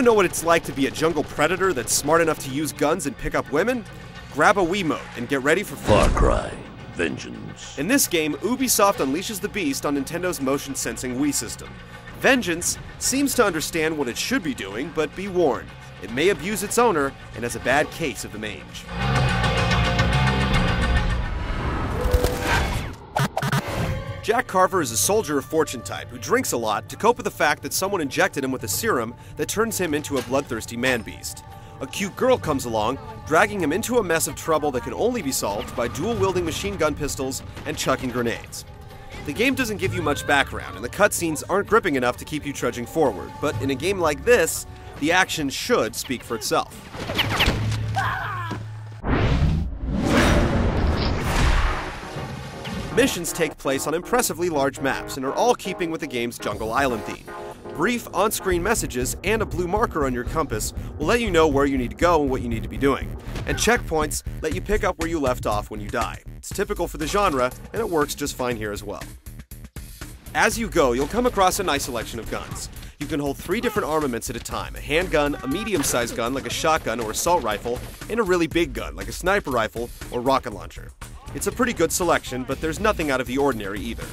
Want to know what it's like to be a jungle predator that's smart enough to use guns and pick up women? Grab a Wiimote and get ready for Far Cry Vengeance. In this game, Ubisoft unleashes the beast on Nintendo's motion-sensing Wii system. Vengeance seems to understand what it should be doing, but be warned, it may abuse its owner and has a bad case of the mange. Jack Carver is a soldier of fortune type who drinks a lot to cope with the fact that someone injected him with a serum that turns him into a bloodthirsty man-beast. A cute girl comes along, dragging him into a mess of trouble that can only be solved by dual-wielding machine gun pistols and chucking grenades. The game doesn't give you much background, and the cutscenes aren't gripping enough to keep you trudging forward, but in a game like this, the action should speak for itself. Missions take place on impressively large maps and are all keeping with the game's Jungle Island theme. Brief on-screen messages and a blue marker on your compass will let you know where you need to go and what you need to be doing. And checkpoints let you pick up where you left off when you die. It's typical for the genre, and it works just fine here as well. As you go, you'll come across a nice selection of guns. You can hold 3 different armaments at a time: a handgun, a medium-sized gun like a shotgun or assault rifle, and a really big gun like a sniper rifle or rocket launcher. It's a pretty good selection, but there's nothing out of the ordinary either.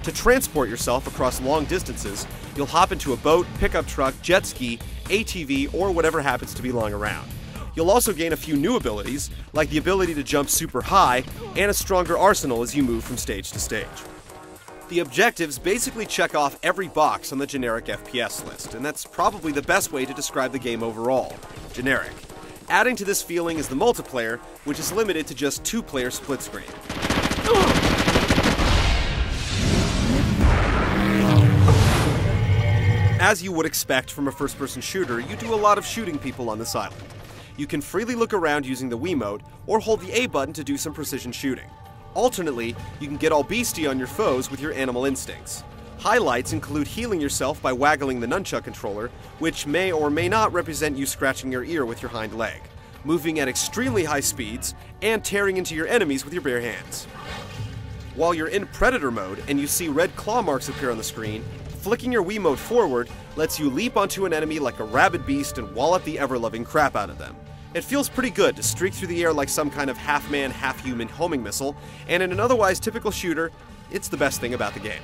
To transport yourself across long distances, you'll hop into a boat, pickup truck, jet ski, ATV, or whatever happens to be lying around. You'll also gain a few new abilities, like the ability to jump super high, and a stronger arsenal as you move from stage to stage. The objectives basically check off every box on the generic FPS list, and that's probably the best way to describe the game overall: generic. Adding to this feeling is the multiplayer, which is limited to just 2-player split screen. As you would expect from a first-person shooter, you do a lot of shooting people on this island. You can freely look around using the Wiimote, or hold the A button to do some precision shooting. Alternately, you can get all beastie on your foes with your animal instincts. Highlights include healing yourself by waggling the nunchuck controller, which may or may not represent you scratching your ear with your hind leg, moving at extremely high speeds, and tearing into your enemies with your bare hands. While you're in Predator mode and you see red claw marks appear on the screen, flicking your Wiimote forward lets you leap onto an enemy like a rabid beast and wallop the ever-loving crap out of them. It feels pretty good to streak through the air like some kind of half-man, half-human homing missile, and in an otherwise typical shooter, it's the best thing about the game.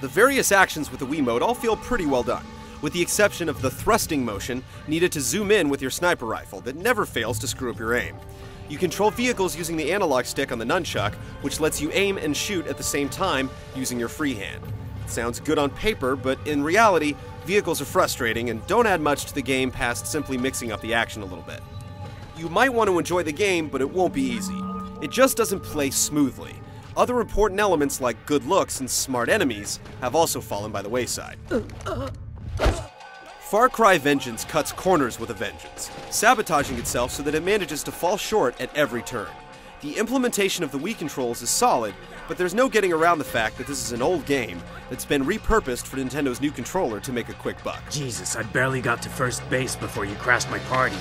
The various actions with the Wiimote all feel pretty well done, with the exception of the thrusting motion needed to zoom in with your sniper rifle that never fails to screw up your aim. You control vehicles using the analog stick on the nunchuck, which lets you aim and shoot at the same time using your free hand. It sounds good on paper, but in reality, vehicles are frustrating and don't add much to the game past simply mixing up the action a little bit. You might want to enjoy the game, but it won't be easy. It just doesn't play smoothly. Other important elements like good looks and smart enemies have also fallen by the wayside. Far Cry Vengeance cuts corners with a vengeance, sabotaging itself so that it manages to fall short at every turn. The implementation of the Wii controls is solid, but there's no getting around the fact that this is an old game that's been repurposed for Nintendo's new controller to make a quick buck. Jesus, I barely got to first base before you crashed my party.